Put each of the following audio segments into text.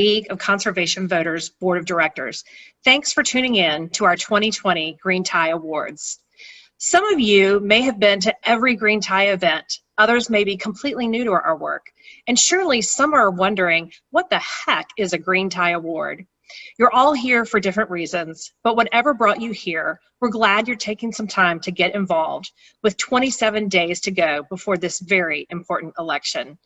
League of Conservation Voters Board of Directors. Thanks for tuning in to our 2020 Green Tie Awards. Some of you may have been to every Green Tie event. Others may be completely new to our work. And surely some are wondering, what the heck is a Green Tie Award? You're all here for different reasons, but whatever brought you here, we're glad you're taking some time to get involved with 27 days to go before this very important election.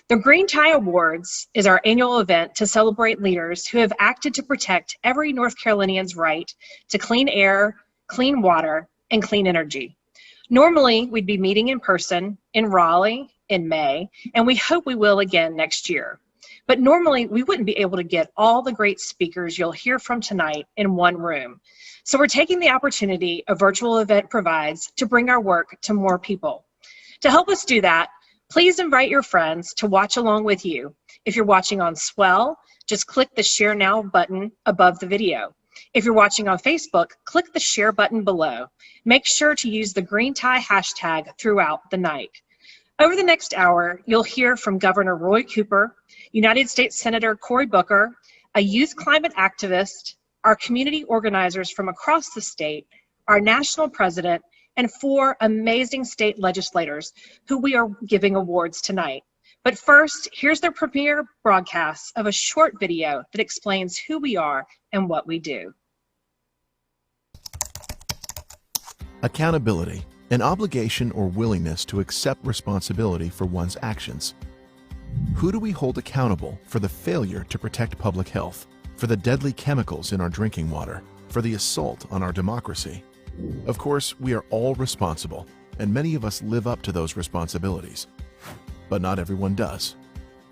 The Green Tie Awards is our annual event to celebrate leaders who have acted to protect every North Carolinian's right to clean air, clean water, and clean energy. Normally, we'd be meeting in person in Raleigh in May, and we hope we will again next year. But normally, we wouldn't be able to get all the great speakers you'll hear from tonight in one room. So we're taking the opportunity a virtual event provides to bring our work to more people. To help us do that, please invite your friends to watch along with you. If you're watching on Swell, just click the Share Now button above the video. If you're watching on Facebook, click the Share button below. Make sure to use the Green Tie hashtag throughout the night. Over the next hour, you'll hear from Governor Roy Cooper, United States Senator Cory Booker, a youth climate activist, our community organizers from across the state, our national president, and 4 amazing state legislators who we are giving awards tonight. But first, here's their premiere broadcast of a short video that explains who we are and what we do. Accountability, an obligation or willingness to accept responsibility for one's actions. Who do we hold accountable for the failure to protect public health, for the deadly chemicals in our drinking water, for the assault on our democracy? Of course, we are all responsible, and many of us live up to those responsibilities. But not everyone does.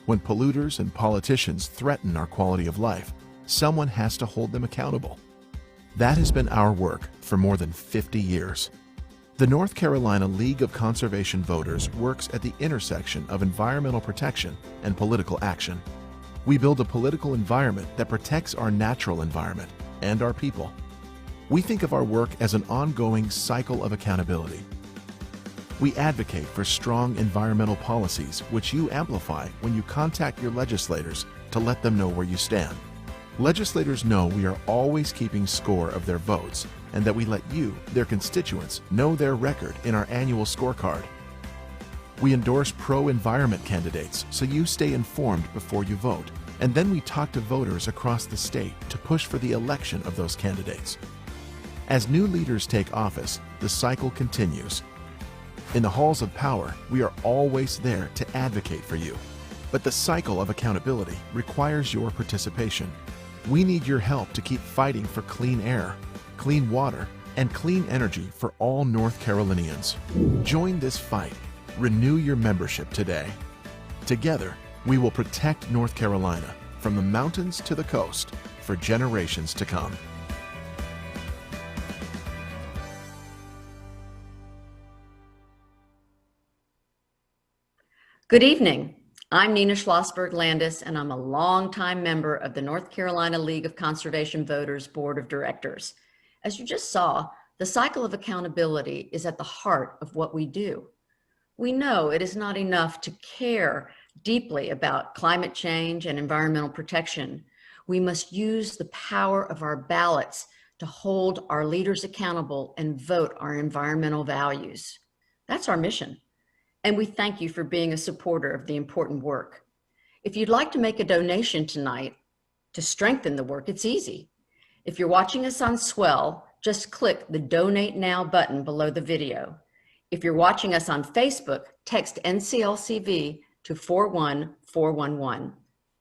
When polluters and politicians threaten our quality of life, someone has to hold them accountable. That has been our work for more than 50 years. The North Carolina League of Conservation Voters works at the intersection of environmental protection and political action. We build a political environment that protects our natural environment and our people. We think of our work as an ongoing cycle of accountability. We advocate for strong environmental policies, which you amplify when you contact your legislators to let them know where you stand. Legislators know we are always keeping score of their votes and that we let you, their constituents, know their record in our annual scorecard. We endorse pro-environment candidates so you stay informed before you vote, and then we talk to voters across the state to push for the election of those candidates. As new leaders take office, the cycle continues. In the halls of power, we are always there to advocate for you. But the cycle of accountability requires your participation. We need your help to keep fighting for clean air, clean water, and clean energy for all North Carolinians. Join this fight. Renew your membership today. Together, we will protect North Carolina from the mountains to the coast for generations to come. Good evening. I'm Nina Schlossberg-Landis, and I'm a longtime member of the North Carolina League of Conservation Voters Board of Directors. As you just saw, the cycle of accountability is at the heart of what we do. We know it is not enough to care deeply about climate change and environmental protection. We must use the power of our ballots to hold our leaders accountable and vote our environmental values. That's our mission. And we thank you for being a supporter of the important work. If you'd like to make a donation tonight to strengthen the work, it's easy. If you're watching us on Swell, just click the Donate Now button below the video. If you're watching us on Facebook, text NCLCV to 41411.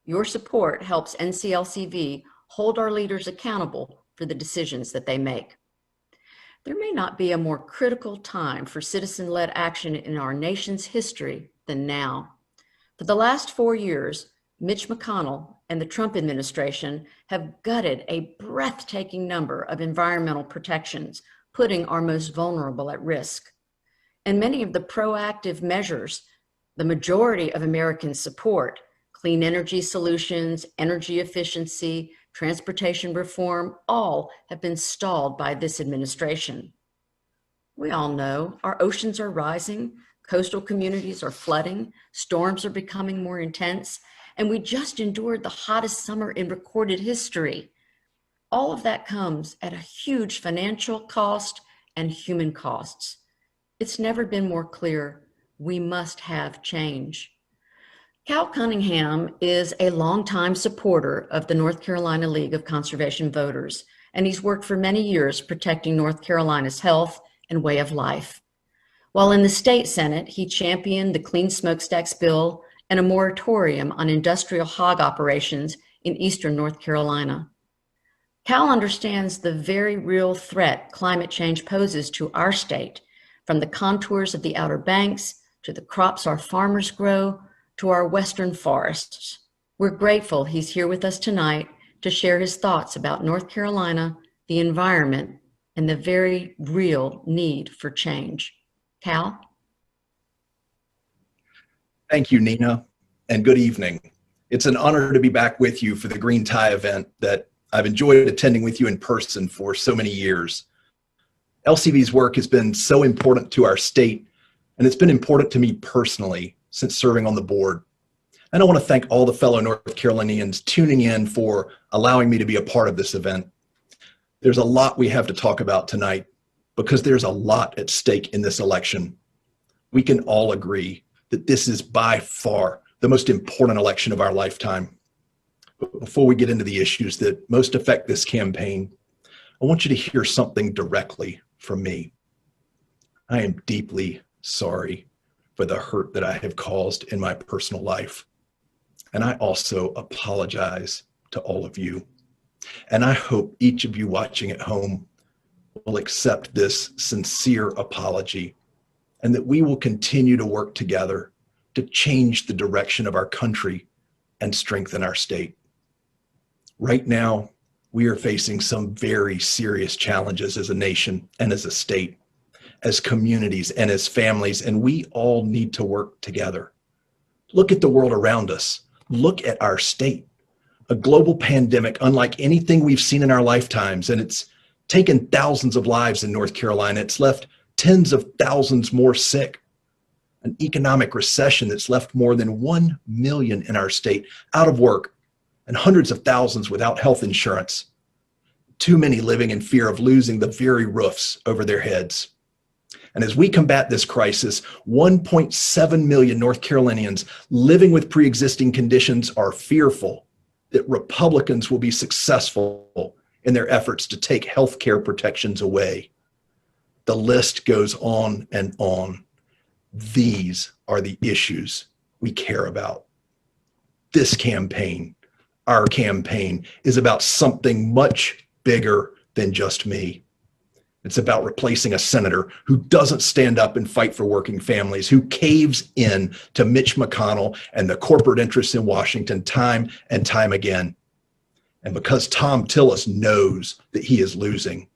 Your support helps NCLCV hold our leaders accountable for the decisions that they make. There may not be a more critical time for citizen-led action in our nation's history than now. For the last 4 years, Mitch McConnell and the Trump administration have gutted a breathtaking number of environmental protections, putting our most vulnerable at risk. And many of the proactive measures the majority of Americans support, clean energy solutions, energy efficiency, transportation reform, all have been stalled by this administration. We all know our oceans are rising, coastal communities are flooding, storms are becoming more intense, and we just endured the hottest summer in recorded history. All of that comes at a huge financial cost and human costs. It's never been more clear we must have change. Cal Cunningham is a longtime supporter of the North Carolina League of Conservation Voters, and he's worked for many years protecting North Carolina's health and way of life. While in the state Senate, he championed the Clean Smokestacks bill and a moratorium on industrial hog operations in eastern North Carolina. Cal understands the very real threat climate change poses to our state, from the contours of the Outer Banks to the crops our farmers grow to our western forests. We're grateful he's here with us tonight to share his thoughts about North Carolina, the environment, and the very real need for change. Cal? Thank you, Nina, and good evening. It's an honor to be back with you for the Green Tie event that I've enjoyed attending with you in person for so many years. LCV's work has been so important to our state, and it's been important to me personally since serving on the board. And I want to thank all the fellow North Carolinians tuning in for allowing me to be a part of this event. There's a lot we have to talk about tonight because there's a lot at stake in this election. We can all agree that this is by far the most important election of our lifetime. But before we get into the issues that most affect this campaign, I want you to hear something directly from me. I am deeply sorry for the hurt that I have caused in my personal life. And I also apologize to all of you. And I hope each of you watching at home will accept this sincere apology and that we will continue to work together to change the direction of our country and strengthen our state. Right now, we are facing some very serious challenges as a nation and as a state, as communities and as families, and we all need to work together. Look at the world around us. Look at our state. A global pandemic unlike anything we've seen in our lifetimes, and it's taken thousands of lives in North Carolina. It's left tens of thousands more sick. An economic recession that's left more than 1 million in our state out of work and hundreds of thousands without health insurance. Too many living in fear of losing the very roofs over their heads. And as we combat this crisis, 1.7 million North Carolinians living with pre-existing conditions are fearful that Republicans will be successful in their efforts to take health care protections away. The list goes on and on. These are the issues we care about. This campaign, our campaign, is about something much bigger than just me. It's about replacing a senator who doesn't stand up and fight for working families, who caves in to Mitch McConnell and the corporate interests in Washington time and time again. And because Tom Tillis knows that he is losing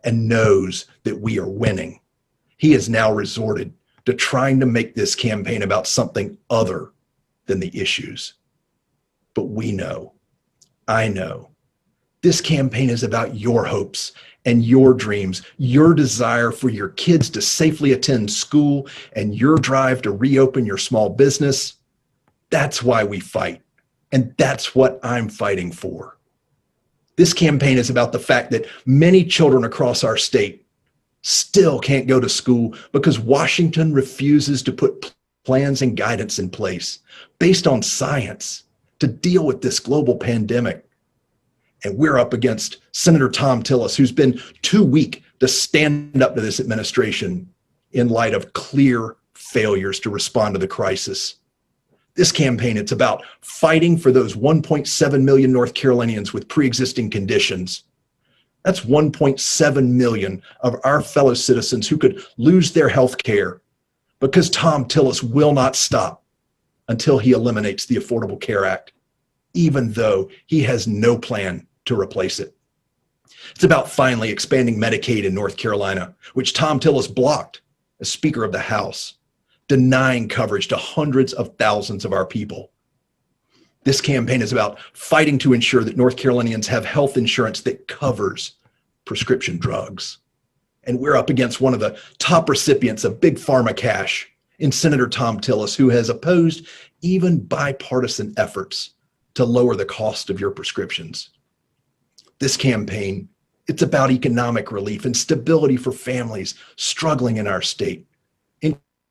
and knows that we are winning, he has now resorted to trying to make this campaign about something other than the issues. But we know, I know, this campaign is about your hopes and your dreams, your desire for your kids to safely attend school and your drive to reopen your small business. That's why we fight. And that's what I'm fighting for. This campaign is about the fact that many children across our state still can't go to school because Washington refuses to put plans and guidance in place based on science to deal with this global pandemic. And we're up against Senator Tom Tillis, who's been too weak to stand up to this administration in light of clear failures to respond to the crisis. This campaign, it's about fighting for those 1.7 million North Carolinians with pre-existing conditions. That's 1.7 million of our fellow citizens who could lose their health care because Tom Tillis will not stop until he eliminates the Affordable Care Act, even though he has no plan to replace it. It's about finally expanding Medicaid in North Carolina, which Tom Tillis blocked as Speaker of the House, denying coverage to hundreds of thousands of our people. This campaign is about fighting to ensure that North Carolinians have health insurance that covers prescription drugs. And we're up against one of the top recipients of Big Pharma cash in Senator Tom Tillis, who has opposed even bipartisan efforts to lower the cost of your prescriptions. This campaign, it's about economic relief and stability for families struggling in our state,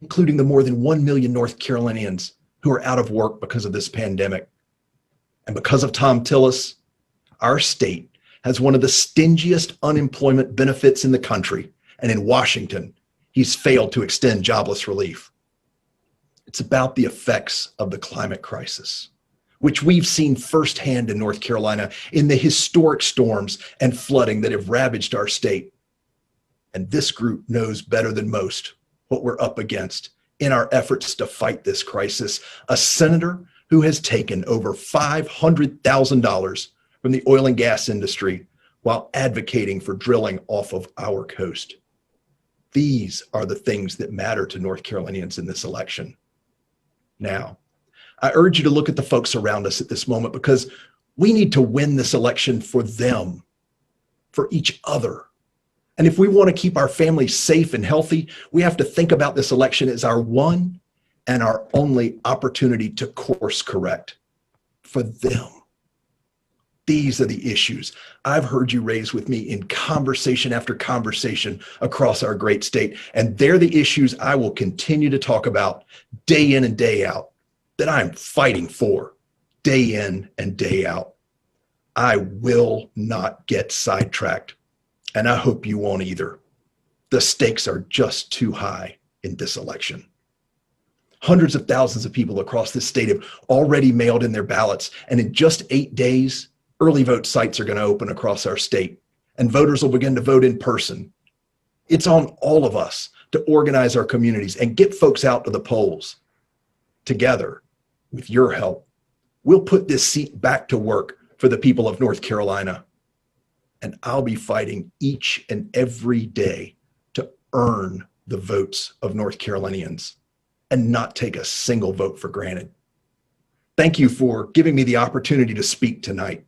including the more than 1 million North Carolinians who are out of work because of this pandemic. And because of Tom Tillis, our state has one of the stingiest unemployment benefits in the country. And in Washington, he's failed to extend jobless relief. It's about the effects of the climate crisis, which we've seen firsthand in North Carolina in the historic storms and flooding that have ravaged our state. And this group knows better than most what we're up against in our efforts to fight this crisis. A senator who has taken over $500,000 from the oil and gas industry while advocating for drilling off of our coast. These are the things that matter to North Carolinians in this election. Now, I urge you to look at the folks around us at this moment, because we need to win this election for them, for each other. And if we want to keep our families safe and healthy, we have to think about this election as our one and our only opportunity to course correct for them. These are the issues I've heard you raise with me in conversation after conversation across our great state. And they're the issues I will continue to talk about day in and day out, that I'm fighting for day in and day out. I will not get sidetracked, and I hope you won't either. The stakes are just too high in this election. Hundreds of thousands of people across this state have already mailed in their ballots, and in just 8 days, early vote sites are going to open across our state, and voters will begin to vote in person. It's on all of us to organize our communities and get folks out to the polls. Together, with your help, we'll put this seat back to work for the people of North Carolina. And I'll be fighting each and every day to earn the votes of North Carolinians and not take a single vote for granted. Thank you for giving me the opportunity to speak tonight.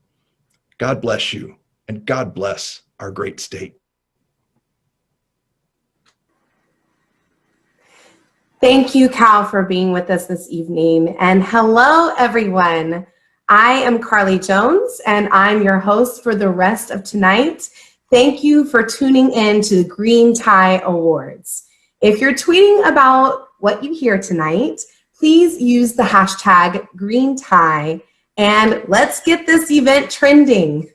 God bless you, and God bless our great state. Thank you, Cal, for being with us this evening. And hello, everyone. I am Carly Jones, and I'm your host for the rest of tonight. Thank you for tuning in to the Green Tie Awards. If you're tweeting about what you hear tonight, please use the hashtag Green Tie, and let's get this event trending.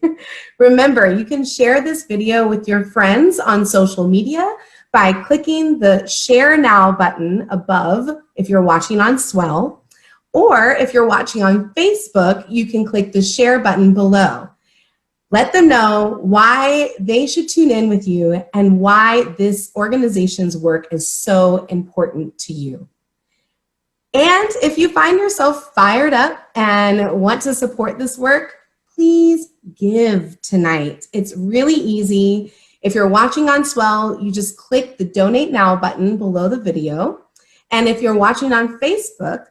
Remember, you can share this video with your friends on social media by clicking the Share Now button above if you're watching on Swell, or if you're watching on Facebook, you can click the Share button below. Let them know why they should tune in with you and why this organization's work is so important to you. And if you find yourself fired up and want to support this work, please give tonight. It's really easy. If you're watching on Swell, you just click the Donate Now button below the video. And if you're watching on Facebook,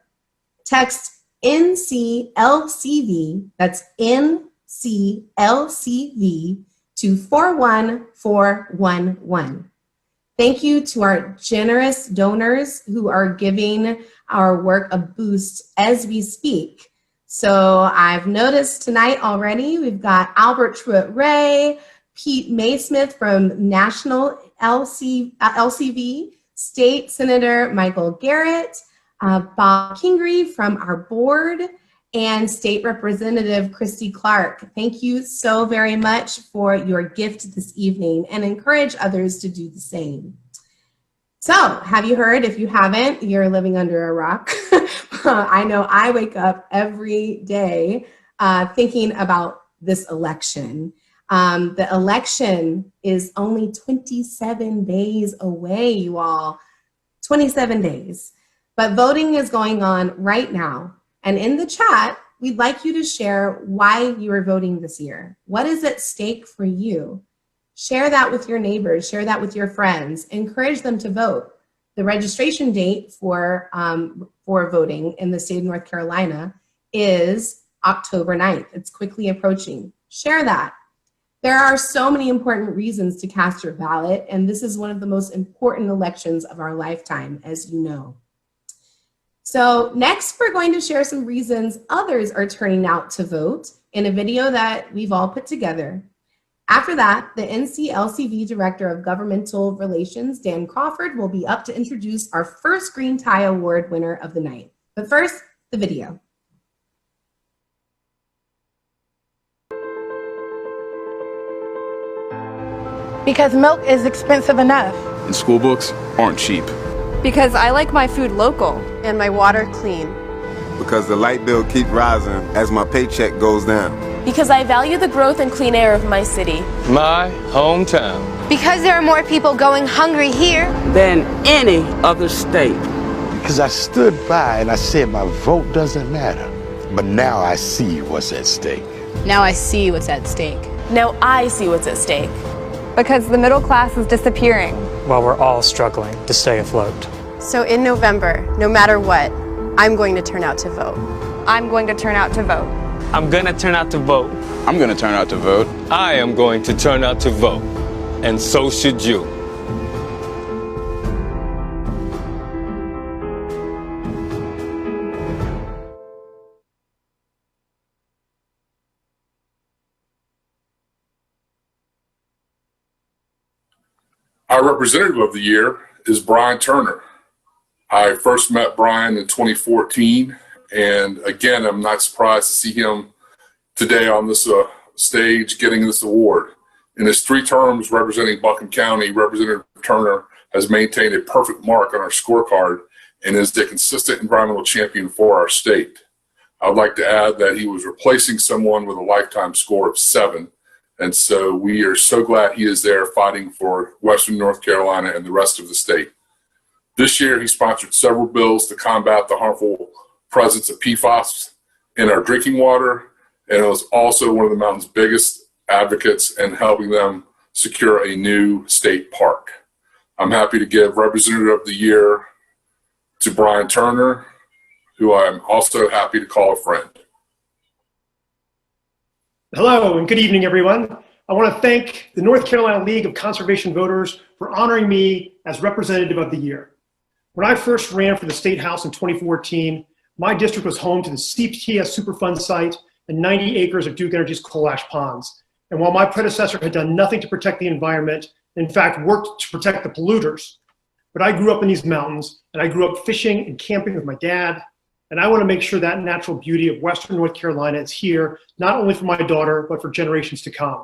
text NCLCV, that's NCLCV, to 41411. Thank you to our generous donors who are giving our work a boost as we speak. So I've noticed tonight already, we've got Albert Truitt-Ray, Pete Maysmith from National LCV, State Senator Michael Garrett, Bob Kingery from our board, and State Representative Christy Clark. Thank you so very much for your gift this evening, and encourage others to do the same. So, have you heard? If you haven't, you're living under a rock. I know I wake up every day thinking about this election. The election is only 27 days away, you all. 27 days. But voting is going on right now. And in the chat, we'd like you to share why you are voting this year. What is at stake for you? Share that with your neighbors. Share that with your friends. Encourage them to vote. The registration date for voting in the state of North Carolina is October 9th. It's quickly approaching. Share that. There are so many important reasons to cast your ballot, and this is one of the most important elections of our lifetime, as you know. So next, we're going to share some reasons others are turning out to vote in a video that we've all put together. After that, the NCLCV Director of Governmental Relations, Dan Crawford, will be up to introduce our first Green Tie Award winner of the night. But first, the video. Because milk is expensive enough. And school books aren't cheap. Because I like my food local and my water clean. Because the light bill keeps rising as my paycheck goes down. Because I value the growth and clean air of my city. My hometown. Because there are more people going hungry here than any other state. Because I stood by and I said my vote doesn't matter. But now I see what's at stake. Now I see what's at stake. Now I see what's at stake. Because the middle class is disappearing. While we're all struggling to stay afloat. So in November, no matter what, I'm going to turn out to vote. I'm going to turn out to vote. I'm gonna turn out to vote. I'm gonna turn out to vote. I am going to turn out to vote. And so should you. Our representative of the year is Brian Turner. I first met Brian in 2014, and again, I'm not surprised to see him today on this stage getting this award. In his 3 terms representing Buncombe County, Representative Turner has maintained a perfect mark on our scorecard and is the consistent environmental champion for our state. I'd like to add that he was replacing someone with a lifetime score of 7. And so we are so glad he is there fighting for Western North Carolina and the rest of the state. This year, he sponsored several bills to combat the harmful presence of PFAS in our drinking water, and was also one of the mountain's biggest advocates in helping them secure a new state park. I'm happy to give Representative of the Year to Brian Turner, who I'm also happy to call a friend. Hello and good evening, everyone. I want to thank the North Carolina League of Conservation Voters for honoring me as Representative of the Year. When I first ran for the State House in 2014, my district was home to the CPS Superfund site and 90 acres of Duke Energy's coal ash ponds. And while my predecessor had done nothing to protect the environment, in fact worked to protect the polluters, but I grew up in these mountains and I grew up fishing and camping with my dad. And I want to make sure that natural beauty of Western North Carolina is here, not only for my daughter, but for generations to come.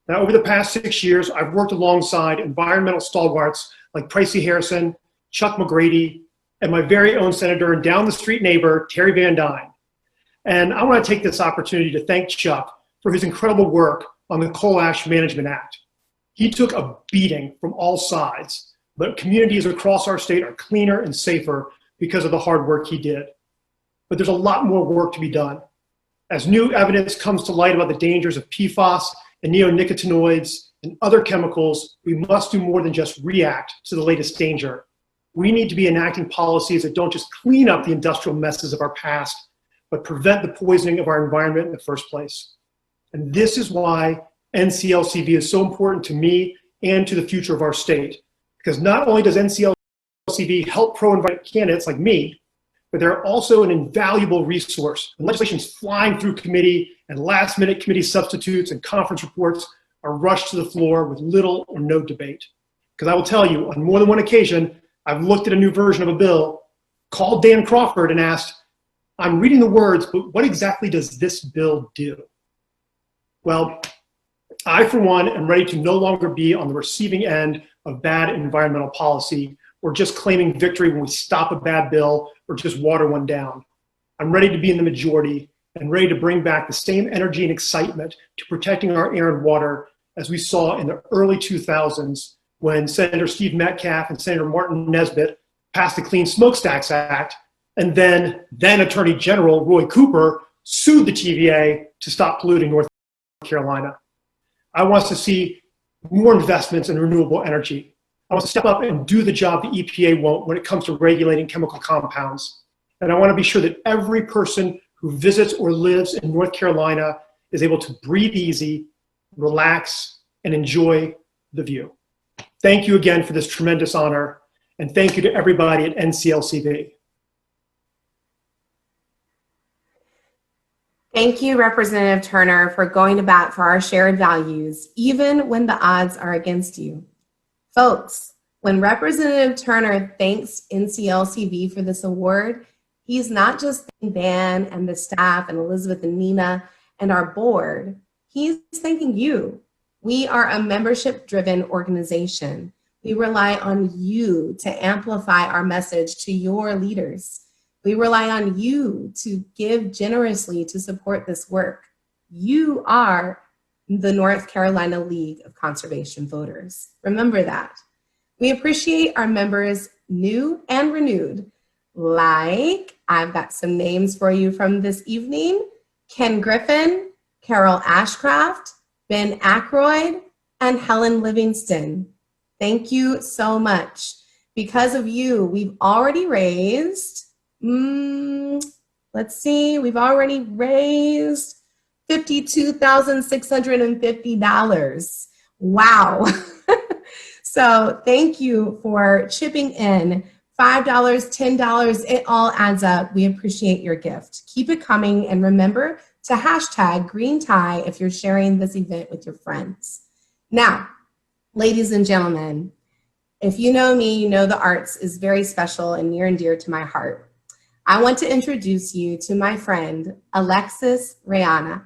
Now, over the past 6 years, I've worked alongside environmental stalwarts like Pricey Harrison, Chuck McGrady, and my very own senator and down the street neighbor, Terry Van Dyne. And I want to take this opportunity to thank Chuck for his incredible work on the Coal Ash Management Act. He took a beating from all sides, but communities across our state are cleaner and safer because of the hard work he did. But there's a lot more work to be done. As new evidence comes to light about the dangers of PFAS and neonicotinoids and other chemicals, we must do more than just react to the latest danger. We need to be enacting policies that don't just clean up the industrial messes of our past, but prevent the poisoning of our environment in the first place. And this is why NCLCV is so important to me and to the future of our state. Because not only does NCLCV help pro-environment candidates like me, but they're also an invaluable resource. When legislation's flying through committee and last-minute committee substitutes and conference reports are rushed to the floor with little or no debate. Because I will tell you, on more than one occasion, I've looked at a new version of a bill, called Dan Crawford and asked, I'm reading the words, but what exactly does this bill do? Well, I, for one, am ready to no longer be on the receiving end of bad environmental policy or just claiming victory when we stop a bad bill or just water one down. I'm ready to be in the majority and ready to bring back the same energy and excitement to protecting our air and water as we saw in the early 2000s when Senator Steve Metcalf and Senator Martin Nesbitt passed the Clean Smokestacks Act, and then Attorney General Roy Cooper sued the TVA to stop polluting North Carolina. I want us to see more investments in renewable energy. I want to step up and do the job the EPA won't when it comes to regulating chemical compounds. And I want to be sure that every person who visits or lives in North Carolina is able to breathe easy, relax, and enjoy the view. Thank you again for this tremendous honor, and thank you to everybody at NCLCV. Thank you, Representative Turner, for going to bat for our shared values, even when the odds are against you. Folks, when Representative Turner thanks NCLCV for this award, he's not just thanking Dan and the staff and Elizabeth and Nina and our board, he's thanking you. We are a membership-driven organization. We rely on you to amplify our message to your leaders. We rely on you to give generously to support this work. You are the North Carolina League of Conservation Voters. Remember that. We appreciate our members, new and renewed, like I've got some names for you from this evening: Ken Griffin, Carol Ashcraft, Ben Aykroyd, and Helen Livingston. Thank you so much. Because of you, we've already raised, let's see, we've already raised $52,650. Wow. So thank you for chipping in. $5, $10, it all adds up. We appreciate your gift. Keep it coming, and remember to hashtag Green Tie if you're sharing this event with your friends. Now, ladies and gentlemen, if you know me, you know the arts is very special and near and dear to my heart. I want to introduce you to my friend, Alexis Rayana.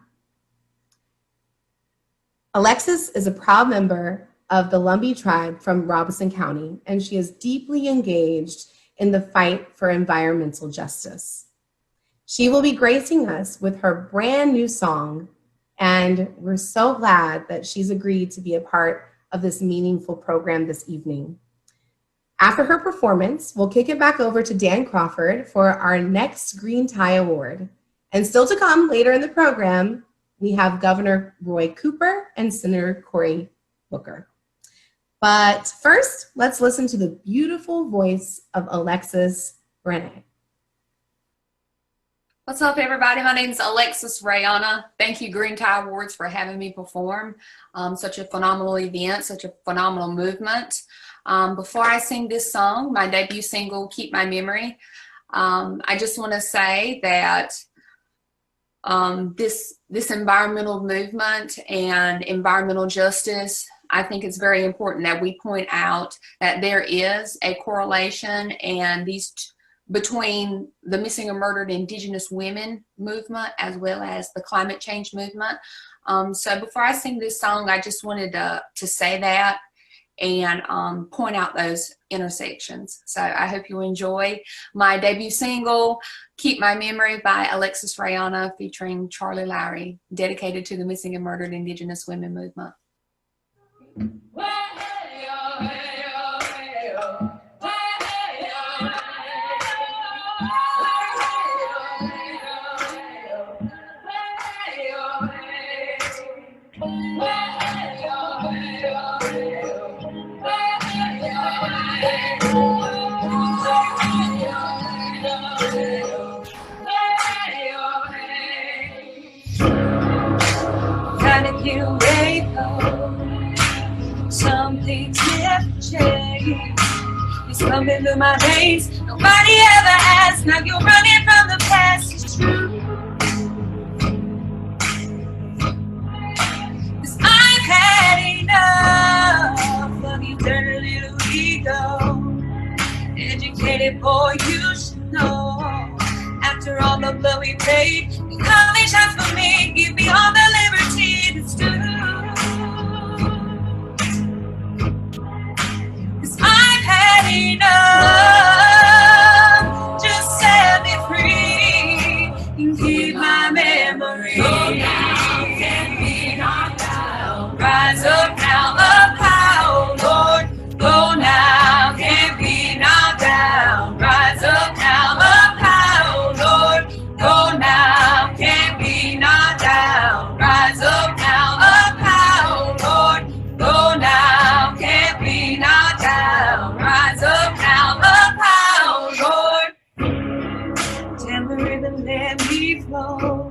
Alexis is a proud member of the Lumbee tribe from Robeson County, and she is deeply engaged in the fight for environmental justice. She will be gracing us with her brand new song, and we're so glad that she's agreed to be a part of this meaningful program this evening. After her performance, we'll kick it back over to Dan Crawford for our next Green Tie Award. And still to come later in the program, we have Governor Roy Cooper and Senator Cory Booker. But first, let's listen to the beautiful voice of Alexis Rene. What's up, everybody? My name is Alexis Rayana. Thank you, Green Tie Awards, for having me perform. Such a phenomenal event, such a phenomenal movement. Before I sing this song, my debut single, Keep My Memory, I just want to say that this environmental movement and environmental justice, I think it's very important that we point out that there is a correlation and between the missing and murdered Indigenous women movement as well as the climate change movement. So before I sing this song, I just wanted to say that and point out those intersections. So I hope you enjoy my debut single, Keep My Memory by Alexis Rayana, featuring Charlie Lowry, dedicated to the missing and murdered Indigenous women movement. Some things never change. It's coming through my veins. Nobody ever asked. Now you're running from the past. It's true. 'Cause I've had enough of your dirty little ego. Educated boy, you should know. After all the blood we paid, you call these shots for me. Give me all the liberty that's due. Enough, just set me free and keep my memory. Go down, can't be knocked down. Rise up now, up high, oh Lord. Go now, can't be knocked down. Rise up now, up high, oh Lord. Go now, can't be knocked down. Rise up now, up high, oh Lord. Go now, can't be knocked down. Rise up now, up high, oh Lord. Tell the river, let me flow.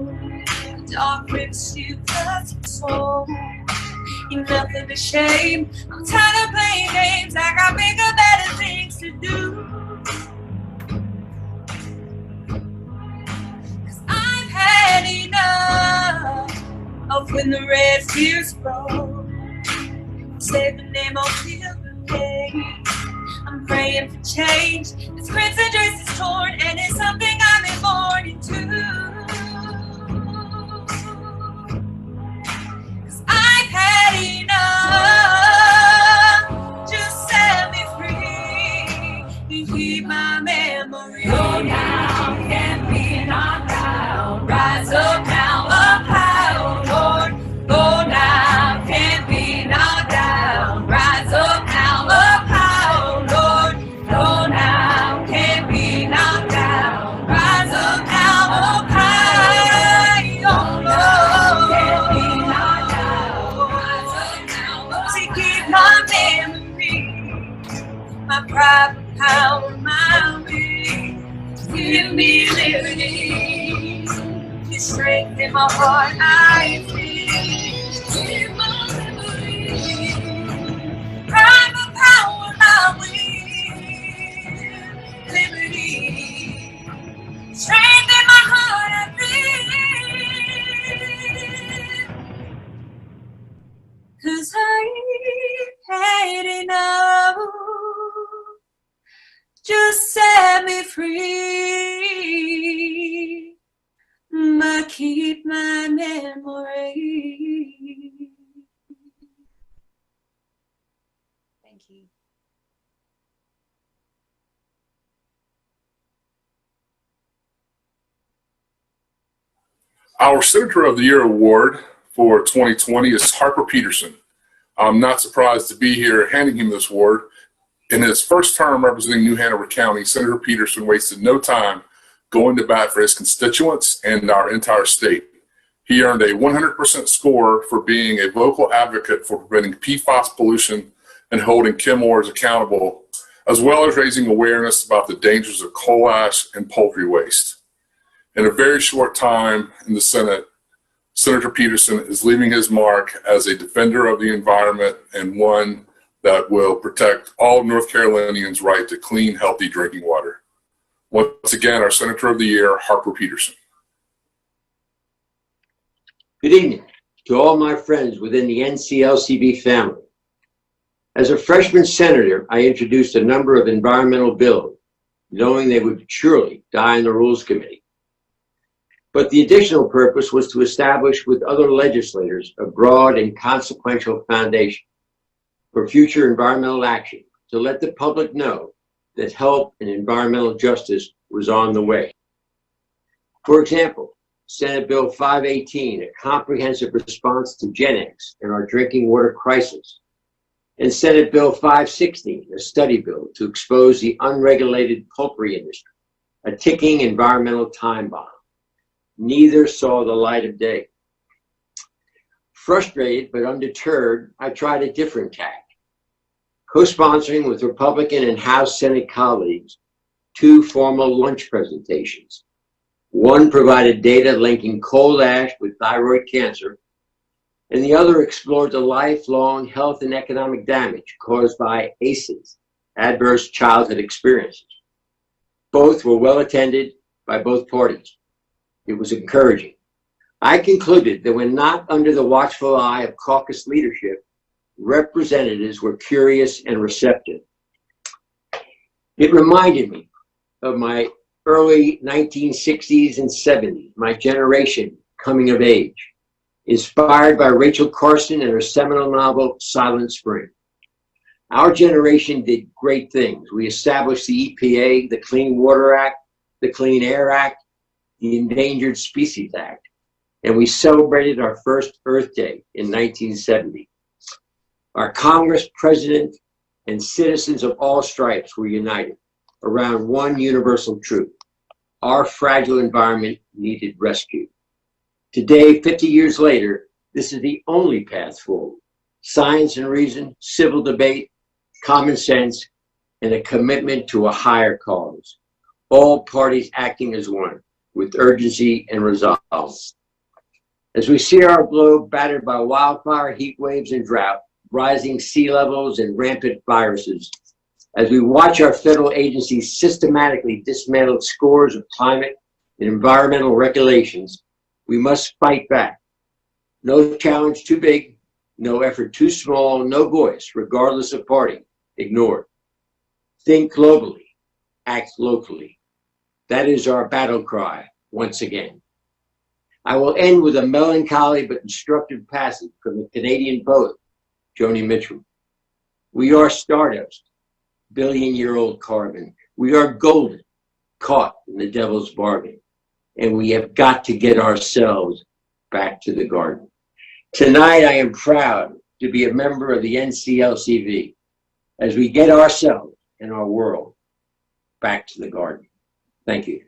Dark rivers, you touch my soul. Enough of the shame. I'm tired of playing games. I got bigger, better things to do. 'Cause I've had enough. of when the red tears roll. Say the name on the day. I'm praying for change. This crimson dress is torn, and it's something I've been born into. 'Cause I've had enough. Just set me free and keep my memory. Go down, can't be knocked down. Rise up now, up high, oh Lord. Go down, can't be knocked down. Rise up now, up high, oh Lord. Go down, can't be knocked down. Rise up now, up high, oh Lord. Can't be knocked down. Rise up now, to keep my memory, my pride, my power, my will. Give me liberty, the strength in my heart I feel. Give my memory, pride, my power, my will. Liberty, strength in my heart I feel. 'Cause I've had enough. Just set me free, but keep my memory. Thank you. Our Senator of the Year award for 2020 is Harper Peterson. I'm not surprised to be here handing him this award. In his first term representing New Hanover County, Senator Peterson wasted no time going to bat for his constituents and our entire state. He earned a 100% score for being a vocal advocate for preventing PFAS pollution and holding Chemours accountable, as well as raising awareness about the dangers of coal ash and poultry waste. In a very short time in the Senate, Senator Peterson is leaving his mark as a defender of the environment and one that will protect all North Carolinians' right to clean, healthy drinking water. Once again, our Senator of the Year, Harper Peterson. Good evening to all my friends within the NCLCB family. As a freshman senator, I introduced a number of environmental bills, knowing they would surely die in the Rules Committee. But the additional purpose was to establish with other legislators a broad and consequential foundation for future environmental action to let the public know that help and environmental justice was on the way. For example, Senate Bill 518, a comprehensive response to Gen X and our drinking water crisis, and Senate Bill 516, a study bill to expose the unregulated poultry industry, a ticking environmental time bomb. Neither saw the light of day. Frustrated but undeterred, I tried a different tack. Co-sponsoring with Republican and House Senate colleagues, 2 formal lunch presentations. One provided data linking coal ash with thyroid cancer, and the other explored the lifelong health and economic damage caused by ACEs, adverse childhood experiences. Both were well attended by both parties. It was encouraging. I concluded that when not under the watchful eye of caucus leadership, representatives were curious and receptive. It reminded me of my early 1960s and 70s, my generation coming of age, inspired by Rachel Carson and her seminal novel, Silent Spring. Our generation did great things. We established the EPA, the Clean Water Act, the Clean Air Act, the Endangered Species Act, and we celebrated our first Earth Day in 1970. Our Congress, President, and citizens of all stripes were united around one universal truth. Our fragile environment needed rescue. Today, 50 years later, this is the only path forward. Science and reason, civil debate, common sense, and a commitment to a higher cause. All parties acting as one, with urgency and resolve. As we see our globe battered by wildfire, heat waves, and drought, rising sea levels and rampant viruses, as we watch our federal agencies systematically dismantle scores of climate and environmental regulations, we must fight back. No challenge too big, no effort too small, no voice, regardless of party, ignored. Think globally, act locally. That is our battle cry once again. I will end with a melancholy but instructive passage from the Canadian poet, Joni Mitchell. We are stardust, billion-year-old carbon. We are golden, caught in the devil's bargain. And we have got to get ourselves back to the garden. Tonight, I am proud to be a member of the NCLCV as we get ourselves and our world back to the garden. Thank you.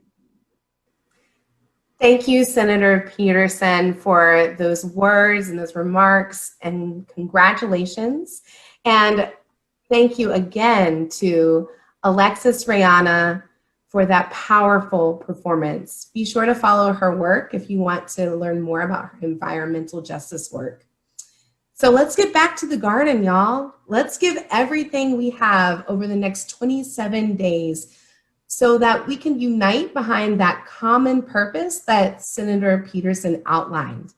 Thank you, Senator Peterson, for those words and those remarks, and congratulations. And thank you again to Alexis Rayana for that powerful performance. Be sure to follow her work if you want to learn more about her environmental justice work. So let's get back to the garden, y'all. Let's give everything we have over the next 27 days so that we can unite behind that common purpose that Senator Peterson outlined.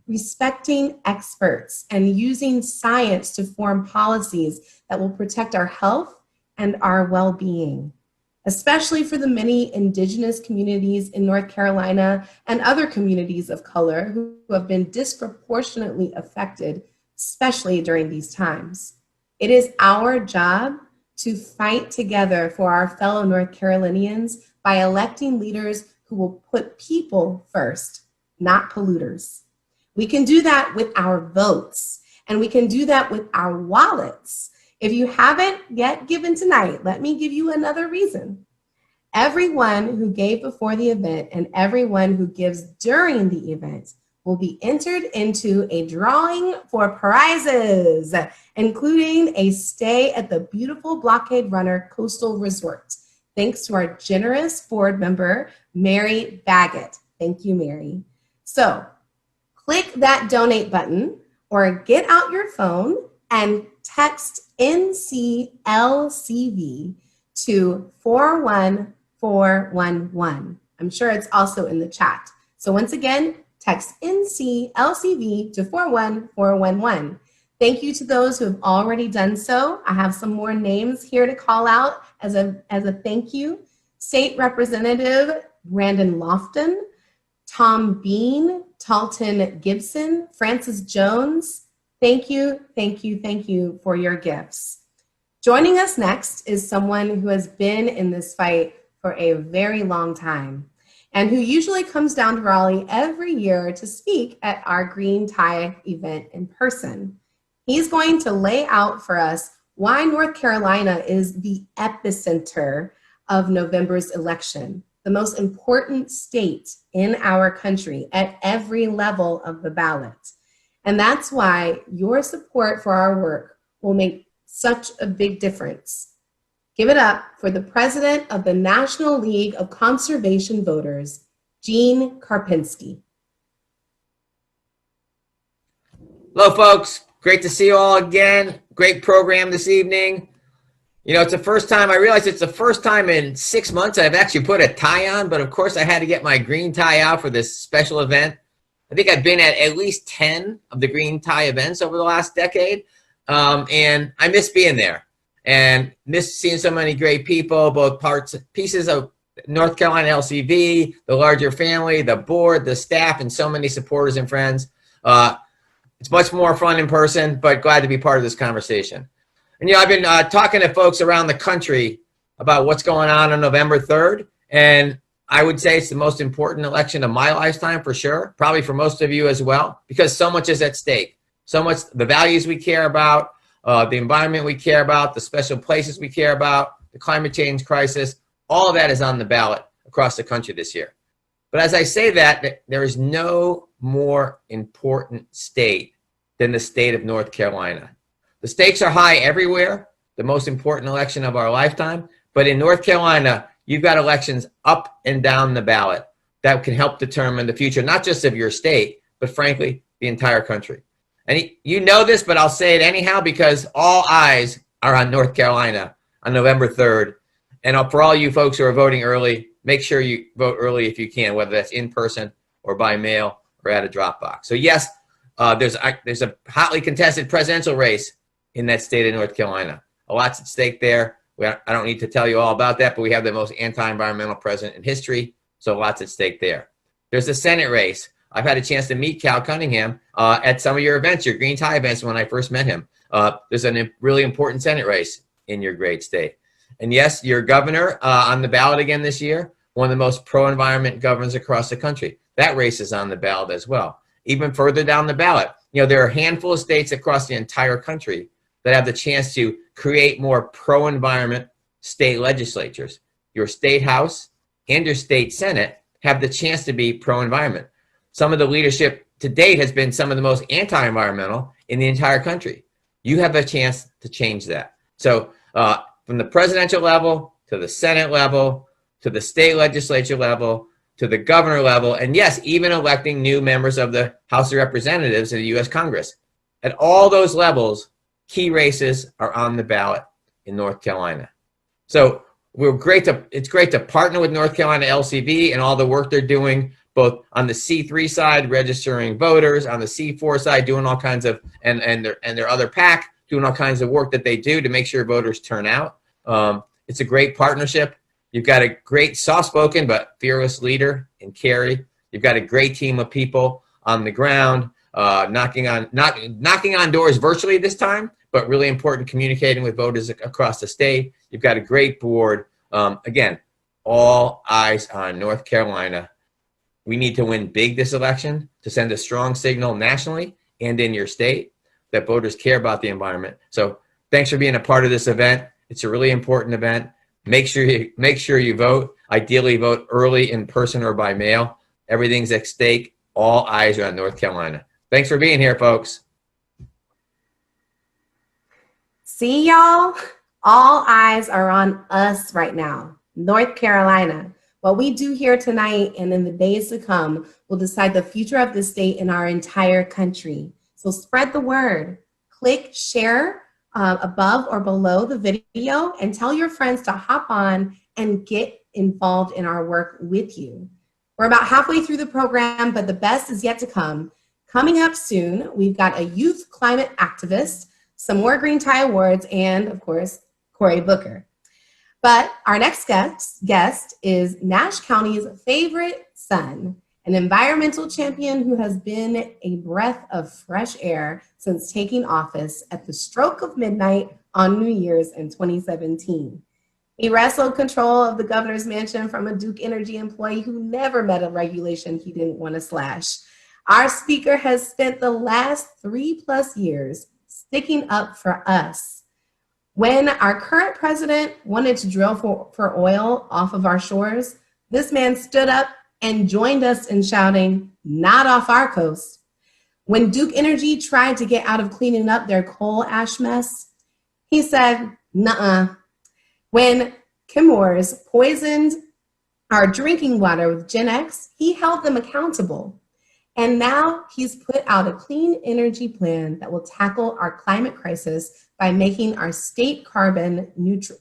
Respecting experts and using science to form policies that will protect our health and our well-being, especially for the many indigenous communities in North Carolina and other communities of color who have been disproportionately affected, especially during these times. It is our job to fight together for our fellow North Carolinians by electing leaders who will put people first, not polluters. We can do that with our votes, and we can do that with our wallets. If you haven't yet given tonight, let me give you another reason. Everyone who gave before the event and everyone who gives during the event will be entered into a drawing for prizes, including a stay at the beautiful Blockade Runner Coastal Resort, thanks to our generous board member, Mary Baggett. Thank you, Mary. So click that donate button or get out your phone and text NCLCV to 41411. I'm sure it's also in the chat. So once again, text NCLCV to 41411. Thank you to those who have already done so. I have some more names here to call out as a thank you. State Representative Brandon Lofton, Tom Bean, Talton Gibson, Francis Jones. Thank you, thank you, thank you for your gifts. Joining us next is someone who has been in this fight for a very long time and who usually comes down to Raleigh every year to speak at our Green Tie event in person. He's going to lay out for us why North Carolina is the epicenter of November's election, the most important state in our country at every level of the ballot. And that's why your support for our work will make such a big difference. Give it up for the president of the National League of Conservation Voters, Gene Karpinski. Hello, folks. Great to see you all again. Great program this evening. You know, it's the first time, I realize it's the first time in 6 months I've actually put a tie on, but of course I had to get my green tie out for this special event. I think I've been at least 10 of the green tie events over the last decade, and I miss being there and miss seeing so many great people, both pieces of North Carolina LCV, the larger family, the board, the staff, and so many supporters and friends. It's much more fun in person, but glad to be part of this conversation. And, you know, I've been talking to folks around the country about what's going on November 3rd, and I would say it's the most important election of my lifetime for sure, probably for most of you as well, because so much is at stake. So much, the values we care about, the environment we care about, the special places we care about, the climate change crisis, all of that is on the ballot across the country this year. But as I say that, there is no more important state than the state of North Carolina. The stakes are high everywhere, the most important election of our lifetime. But in North Carolina, you've got elections up and down the ballot that can help determine the future, not just of your state, but frankly, the entire country. And you know this, but I'll say it anyhow, because all eyes are on North Carolina on November 3rd. And for all you folks who are voting early, make sure you vote early if you can, whether that's in person or by mail or at a drop box. So yes, there's a hotly contested presidential race in that state of North Carolina. A lot's at stake there. I don't need to tell you all about that, but we have the most anti-environmental president in history, so lots at stake there. There's the Senate race. I've had a chance to meet Cal Cunningham at some of your events, your Green Tie events when I first met him. There's a really important Senate race in your great state. And yes, your governor on the ballot again this year, one of the most pro-environment governors across the country. That race is on the ballot as well. Even further down the ballot, there are a handful of states across the entire country that have the chance to create more pro-environment state legislatures. Your state house and your state senate have the chance to be pro-environment. Some of the leadership to date has been some of the most anti-environmental in the entire country. You have a chance to change that. So from the presidential level to the Senate level to the state legislature level to the governor level, and yes, even electing new members of the House of Representatives in the U.S. Congress. At all those levels, key races are on the ballot in North Carolina. So it's great to partner with North Carolina LCV and all the work they're doing, both on the C3 side, registering voters, on the C4 side, doing all kinds of, and their other PAC, doing all kinds of work that they do to make sure voters turn out. It's a great partnership. You've got a great soft-spoken but fearless leader in Carrie. You've got a great team of people on the ground, knocking on doors virtually this time, but really important communicating with voters across the state. You've got a great board. Again, all eyes on North Carolina. We need to win big this election to send a strong signal nationally and in your state that voters care about the environment. So thanks for being a part of this event. It's a really important event. Make sure you vote. Ideally, vote early, in person, or by mail. Everything's at stake. All eyes are on North Carolina. Thanks for being here, folks. See, y'all? All eyes are on us right now, North Carolina. What we do here tonight and in the days to come will decide the future of the state and our entire country. So spread the word. Click share above or below the video and tell your friends to hop on and get involved in our work with you. We're about halfway through the program, but the best is yet to come. Coming up soon, we've got a youth climate activist, some more Green Tie Awards, and of course, Cory Booker. But our next guest is Nash County's favorite son, an environmental champion who has been a breath of fresh air since taking office at the stroke of midnight on New Year's in 2017. He wrestled control of the governor's mansion from a Duke Energy employee who never met a regulation he didn't want to slash. Our speaker has spent the last 3+ years sticking up for us. When our current president wanted to drill for oil off of our shores, this man stood up and joined us in shouting, "Not off our coast." When Duke Energy tried to get out of cleaning up their coal ash mess, he said, "Nuh-uh." When Chemours poisoned our drinking water with Gen X, he held them accountable. And now he's put out a clean energy plan that will tackle our climate crisis by making our state carbon neutral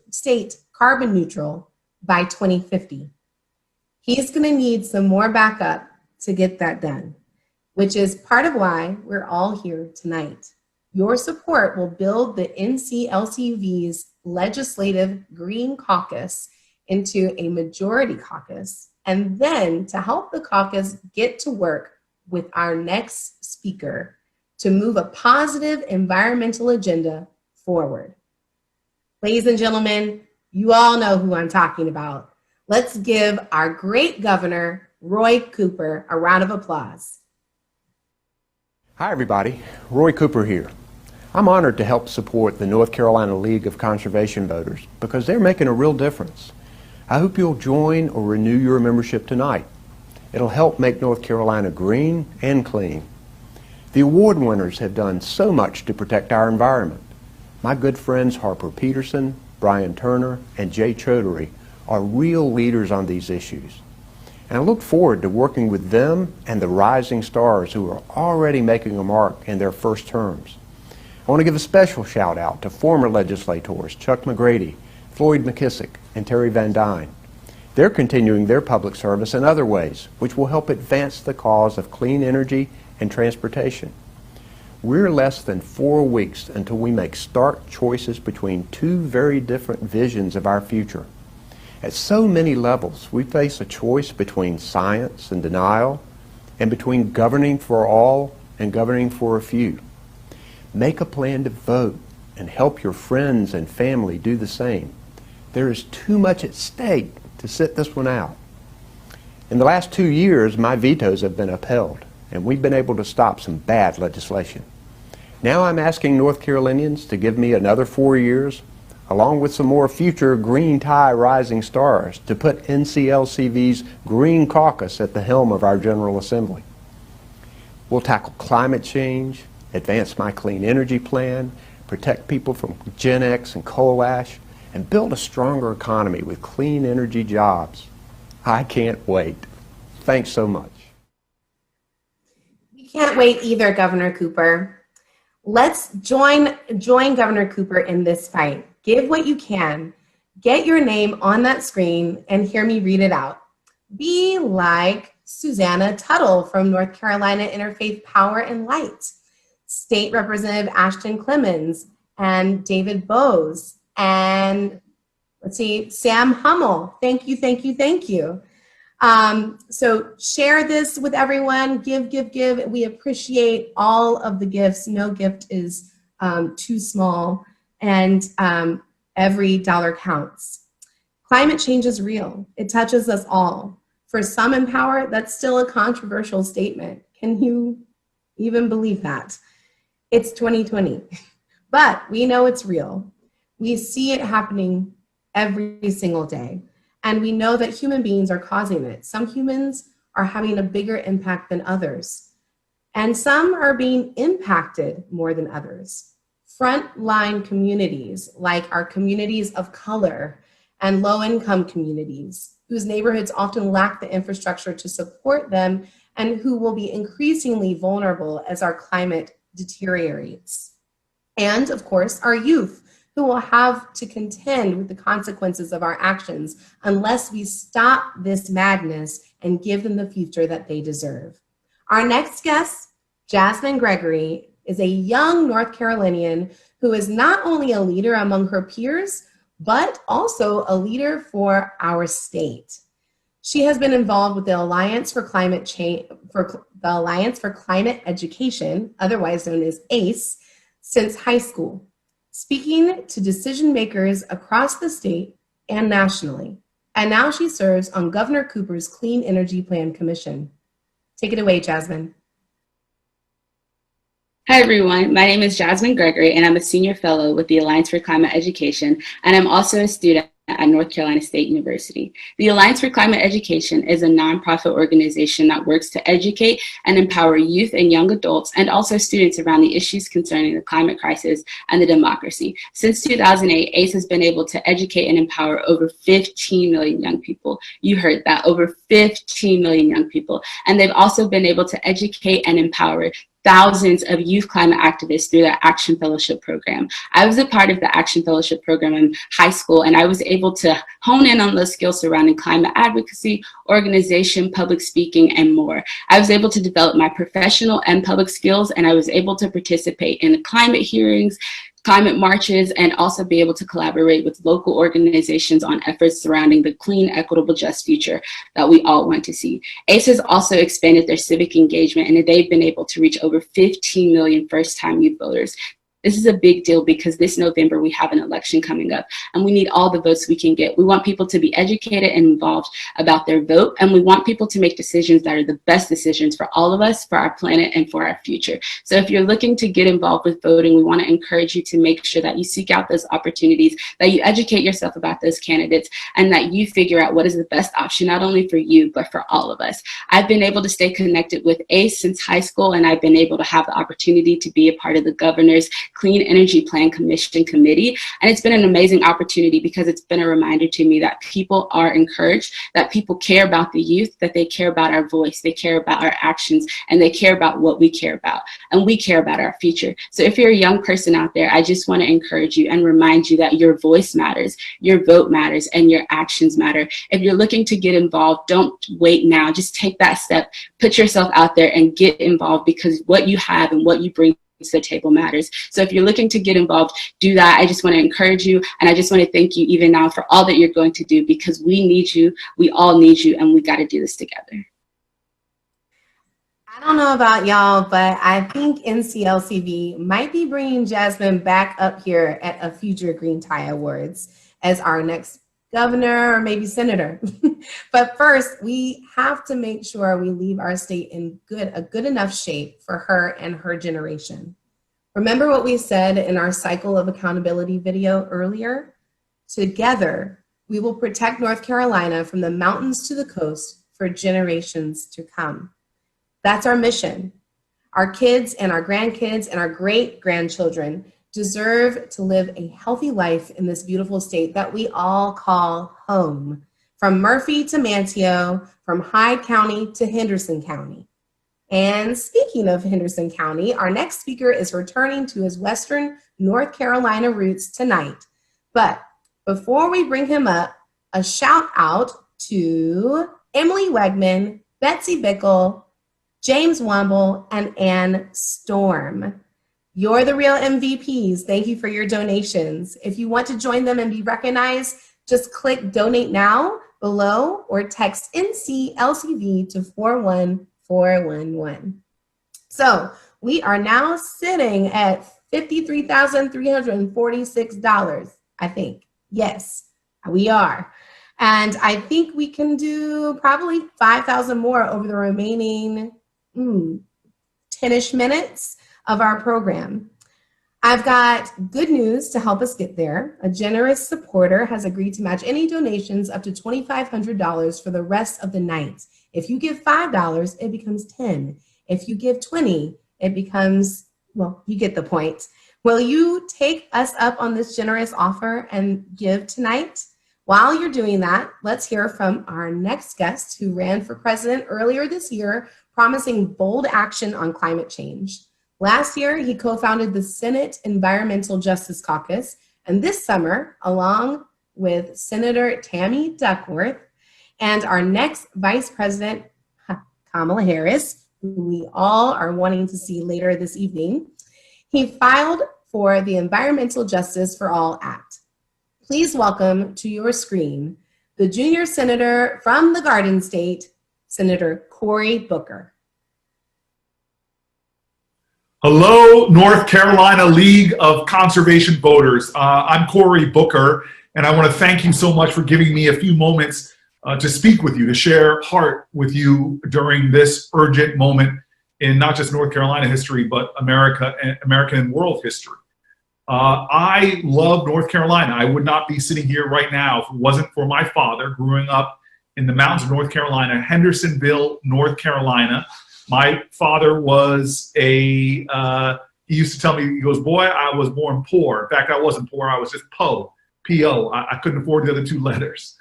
by 2050. He's going to need some more backup to get that done, which is part of why we're all here tonight. Your support will build the NCLCV's legislative Green Caucus into a majority caucus, and then to help the caucus get to work with our next speaker to move a positive environmental agenda forward. Ladies and gentlemen, you all know who I'm talking about. Let's give our great governor, Roy Cooper, a round of applause. Hi, everybody. Roy Cooper here. I'm honored to help support the North Carolina League of Conservation Voters because they're making a real difference. I hope you'll join or renew your membership tonight. It'll help make North Carolina green and clean. The award winners have done so much to protect our environment. My good friends Harper Peterson, Brian Turner, and Jay Choudhury are real leaders on these issues. And I look forward to working with them and the rising stars who are already making a mark in their first terms. I want to give a special shout out to former legislators Chuck McGrady, Floyd McKissick, and Terry Van Dyne. They're continuing their public service in other ways, which will help advance the cause of clean energy and transportation. We're less than 4 weeks until we make stark choices between two very different visions of our future. At so many levels, we face a choice between science and denial, and between governing for all and governing for a few. Make a plan to vote and help your friends and family do the same. There is too much at stake to sit this one out. In the last 2 years, my vetoes have been upheld, and we've been able to stop some bad legislation. Now I'm asking North Carolinians to give me another 4 years, along with some more future green tie rising stars, to put NCLCV's Green Caucus at the helm of our General Assembly. We'll tackle climate change, advance my clean energy plan, protect people from Gen X and coal ash, and build a stronger economy with clean energy jobs. I can't wait. Thanks so much. We can't wait either, Governor Cooper. Let's join Governor Cooper in this fight. Give what you can. Get your name on that screen and hear me read it out. Be like Susanna Tuttle from North Carolina Interfaith Power and Light, State Representative Ashton Clemens, and David Bowes, and let's see, Sam Hummel. Thank you, thank you, thank you. So share this with everyone. Give, give, give. We appreciate all of the gifts. No gift is too small, and every dollar counts. Climate change is real. It touches us all. For some in power, that's still a controversial statement. Can you even believe that? It's 2020, but we know it's real. We see it happening every single day. And we know that human beings are causing it. Some humans are having a bigger impact than others. And some are being impacted more than others. Frontline communities, like our communities of color and low-income communities, whose neighborhoods often lack the infrastructure to support them and who will be increasingly vulnerable as our climate deteriorates. And of course, our youth, who will have to contend with the consequences of our actions unless we stop this madness and give them the future that they deserve. Our next guest, Jasmine Gregory, is a young North Carolinian who is not only a leader among her peers, but also a leader for our state. She has been involved with the Alliance for Climate Change, for the Alliance for Climate Education, otherwise known as ACE, since high school, speaking to decision makers across the state and nationally. And now she serves on Governor Cooper's Clean Energy Plan Commission. Take it away, Jasmine. Hi, everyone. My name is Jasmine Gregory, and I'm a senior fellow with the Alliance for Climate Education, and I'm also a student at North Carolina State University. The Alliance for Climate Education is a nonprofit organization that works to educate and empower youth and young adults and also students around the issues concerning the climate crisis and the democracy. Since 2008, ACE has been able to educate and empower over 15 million young people. You heard that, over 15 million young people. And they've also been able to educate and empower thousands of youth climate activists through their Action Fellowship program. I was a part of the Action Fellowship program in high school, and I was able to hone in on those skills surrounding climate advocacy, organization, public speaking, and more. I was able to develop my professional and public skills, and I was able to participate in climate hearings, climate marches, and also be able to collaborate with local organizations on efforts surrounding the clean, equitable, just future that we all want to see. ACE has also expanded their civic engagement, and they've been able to reach over 15 million first-time youth voters. This is a big deal because this November we have an election coming up and we need all the votes we can get. We want people to be educated and involved about their vote, and we want people to make decisions that are the best decisions for all of us, for our planet, and for our future. So if you're looking to get involved with voting, we want to encourage you to make sure that you seek out those opportunities, that you educate yourself about those candidates, and that you figure out what is the best option, not only for you, but for all of us. I've been able to stay connected with ACE since high school, and I've been able to have the opportunity to be a part of the governor's Clean Energy Plan Commission Committee. And it's been an amazing opportunity because it's been a reminder to me that people are encouraged, that people care about the youth, that they care about our voice, they care about our actions, and they care about what we care about. And we care about our future. So if you're a young person out there, I just want to encourage you and remind you that your voice matters, your vote matters, and your actions matter. If you're looking to get involved, don't wait now. Just take that step, put yourself out there and get involved, because what you have and what you bring to the table matters. So if you're looking to get involved, do that. I just want to encourage you, and I just want to thank you even now for all that you're going to do, because we need you, we all need you, and we got to do this together. I don't know about y'all, but I think NCLCV might be bringing Jasmine back up here at a future Green Tie Awards as our next governor or maybe senator. But first, we have to make sure we leave our state in a good enough shape for her and her generation. Remember what we said in our cycle of accountability video earlier? Together, we will protect North Carolina from the mountains to the coast for generations to come. That's our mission. Our kids and our grandkids and our great-grandchildren deserve to live a healthy life in this beautiful state that we all call home, from Murphy to Manteo, from Hyde County to Henderson County. And speaking of Henderson County, our next speaker is returning to his Western North Carolina roots tonight. But before we bring him up, a shout out to Emily Wegman, Betsy Bickle, James Womble, and Ann Storm. You're the real MVPs. Thank you for your donations. If you want to join them and be recognized, just click Donate Now below or text NCLCV to 41411. So we are now sitting at $53,346, I think. Yes, we are. And I think we can do probably 5,000 more over the remaining 10-ish minutes of our program. I've got good news to help us get there. A generous supporter has agreed to match any donations up to $2,500 for the rest of the night. If you give $5, it becomes $10. If you give $20, it becomes, well, you get the point. Will you take us up on this generous offer and give tonight? While you're doing that, let's hear from our next guest who ran for president earlier this year, promising bold action on climate change. Last year, he co-founded the Senate Environmental Justice Caucus, and this summer, along with Senator Tammy Duckworth and our next Vice President, Kamala Harris, who we all are wanting to see later this evening, he filed for the Environmental Justice for All Act. Please welcome to your screen the junior senator from the Garden State, Senator Cory Booker. Hello, North Carolina League of Conservation Voters. I'm Cory Booker, and I want to thank you so much for giving me a few moments to speak with you, to share heart with you during this urgent moment in not just North Carolina history, but American and world history. I love North Carolina. I would not be sitting here right now if it wasn't for my father growing up in the mountains of North Carolina, Hendersonville, North Carolina. My father was he used to tell me, he goes, boy, I was born poor. In fact, I wasn't poor, I was just P-O. I couldn't afford the other two letters.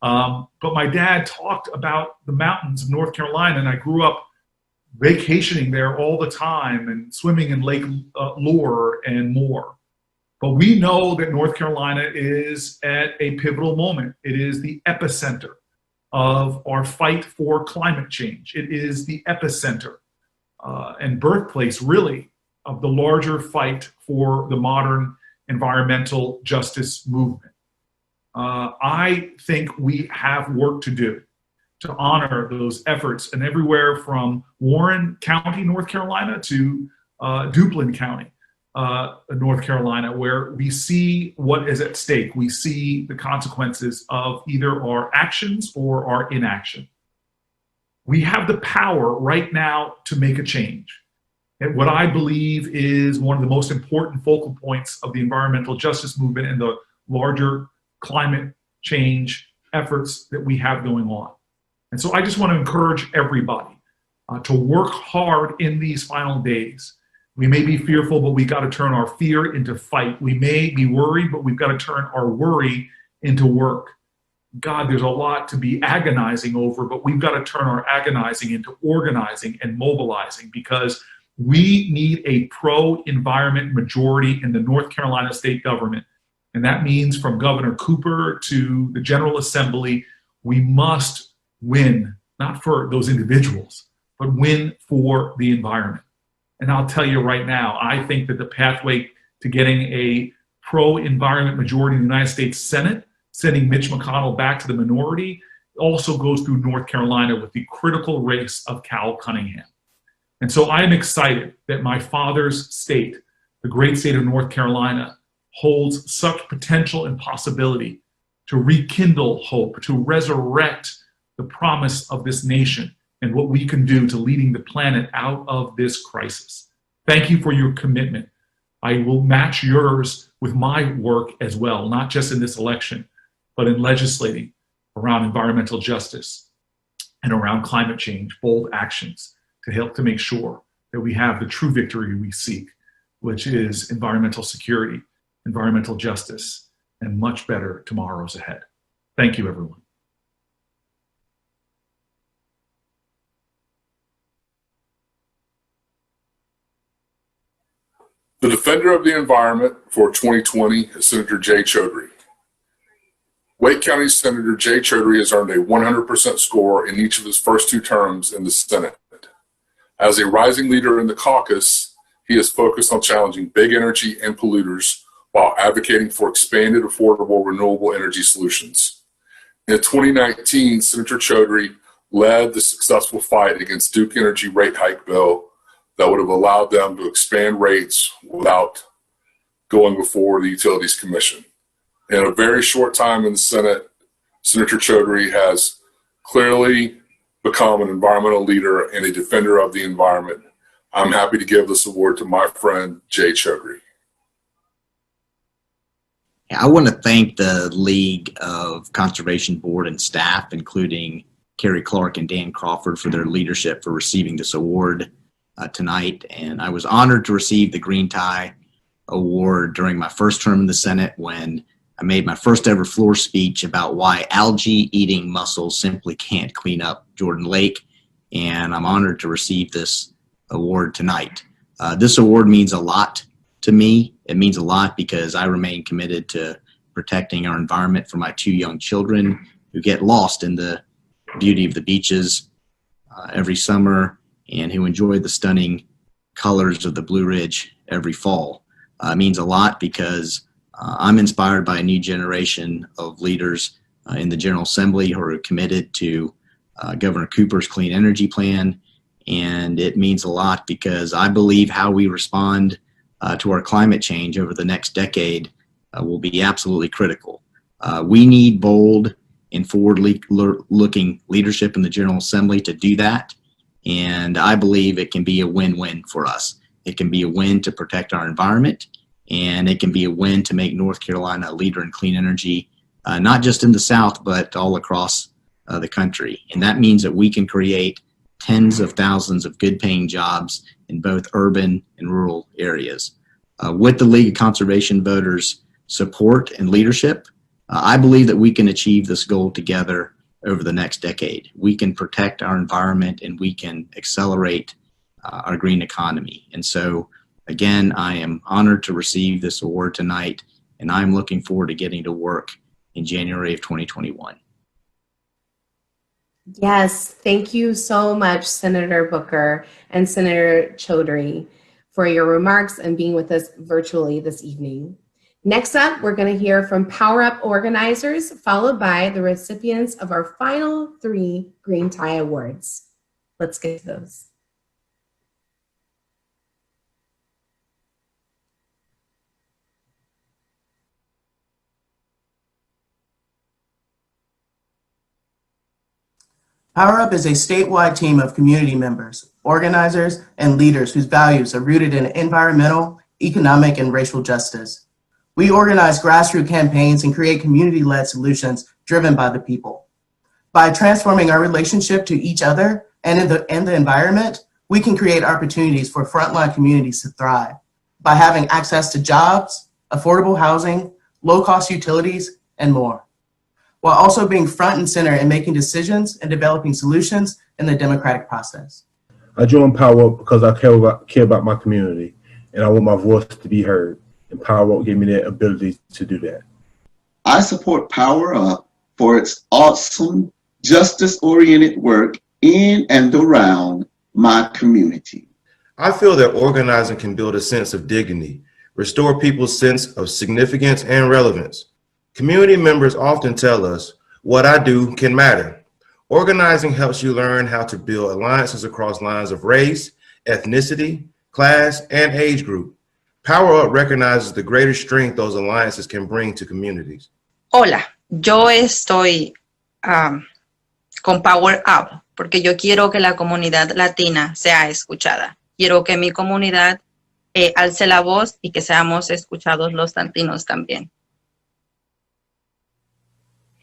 But my dad talked about the mountains of North Carolina, and I grew up vacationing there all the time and swimming in Lake Lure and more. But we know that North Carolina is at a pivotal moment. It is the epicenter of our fight for climate change. It is the epicenter and birthplace, really, of the larger fight for the modern environmental justice movement. I think we have work to do to honor those efforts, and everywhere from Warren County, North Carolina, to Duplin County, North Carolina, where we see what is at stake. We see the consequences of either our actions or our inaction. We have the power right now to make a change. And what I believe is one of the most important focal points of the environmental justice movement and the larger climate change efforts that we have going on. And so I just want to encourage everybody to work hard in these final days. We may be fearful, but we got to turn our fear into fight. We may be worried, but we've got to turn our worry into work. God, there's a lot to be agonizing over, but we've got to turn our agonizing into organizing and mobilizing, because we need a pro-environment majority in the North Carolina state government. And that means from Governor Cooper to the General Assembly, we must win, not for those individuals, but win for the environment. And I'll tell you right now, I think that the pathway to getting a pro-environment majority in the United States Senate, sending Mitch McConnell back to the minority, also goes through North Carolina with the critical race of Cal Cunningham. And so I'm excited that my father's state, the great state of North Carolina, holds such potential and possibility to rekindle hope, to resurrect the promise of this nation and what we can do to leading the planet out of this crisis. Thank you for your commitment. I will match yours with my work as well, not just in this election, but in legislating around environmental justice and around climate change, bold actions to help to make sure that we have the true victory we seek, which is environmental security, environmental justice, and much better tomorrows ahead. Thank you, everyone. The Defender of the Environment for 2020 is Senator Jay Chaudhry. Wake County Senator Jay Chaudhry has earned a 100% score in each of his first 2 terms in the Senate. As a rising leader in the caucus, he is focused on challenging big energy and polluters while advocating for expanded, affordable, renewable energy solutions. In 2019, Senator Chaudhry led the successful fight against Duke Energy rate hike bill that would have allowed them to expand rates without going before the Utilities Commission. In a very short time in the Senate, Senator Chaudhry has clearly become an environmental leader and a defender of the environment. I'm happy to give this award to my friend, Jay Chaudhry. I want to thank the League of Conservation Board and staff, including Kerry Clark and Dan Crawford, for their leadership for receiving this award tonight. And I was honored to receive the Green Tie Award during my first term in the Senate when I made my first ever floor speech about why algae-eating mussels simply can't clean up Jordan Lake. And I'm honored to receive this award tonight. This award means a lot to me. It means a lot because I remain committed to protecting our environment for my 2 young children who get lost in the beauty of the beaches every summer and who enjoy the stunning colors of the Blue Ridge every fall. It means a lot because I'm inspired by a new generation of leaders in the General Assembly who are committed to Governor Cooper's clean energy plan. And it means a lot because I believe how we respond to our climate change over the next decade will be absolutely critical. We need bold and forward-looking leadership in the General Assembly to do that. And I believe it can be a win-win for us. It can be a win to protect our environment, and it can be a win to make North Carolina a leader in clean energy, not just in the South, but all across the country. And that means that we can create tens of thousands of good-paying jobs in both urban and rural areas. With the League of Conservation Voters' support and leadership, I believe that we can achieve this goal together over the next decade. We can protect our environment and we can accelerate our green economy. And so, again, I am honored to receive this award tonight, and I'm looking forward to getting to work in January of 2021. Yes, thank you so much, Senator Booker and Senator Chaudhry, for your remarks and being with us virtually this evening. Next up, we're going to hear from Power Up organizers, followed by the recipients of our final 3 Green Tie Awards. Let's get to those. Power Up is a statewide team of community members, organizers, and leaders whose values are rooted in environmental, economic, and racial justice. We organize grassroots campaigns and create community-led solutions driven by the people. By transforming our relationship to each other and the environment, we can create opportunities for frontline communities to thrive by having access to jobs, affordable housing, low-cost utilities, and more, while also being front and center in making decisions and developing solutions in the democratic process. I joined Power Up because I care about my community, and I want my voice to be heard. And Power Up gave me that ability to do that. I support Power Up for its awesome, justice-oriented work in and around my community. I feel that organizing can build a sense of dignity, restore people's sense of significance and relevance. Community members often tell us, what I do can matter. Organizing helps you learn how to build alliances across lines of race, ethnicity, class, and age group. Power Up recognizes the greater strength those alliances can bring to communities. Hola, yo estoy con Power Up porque yo quiero que la comunidad latina sea escuchada. Quiero que mi comunidad alce la voz y que seamos escuchados los latinos también.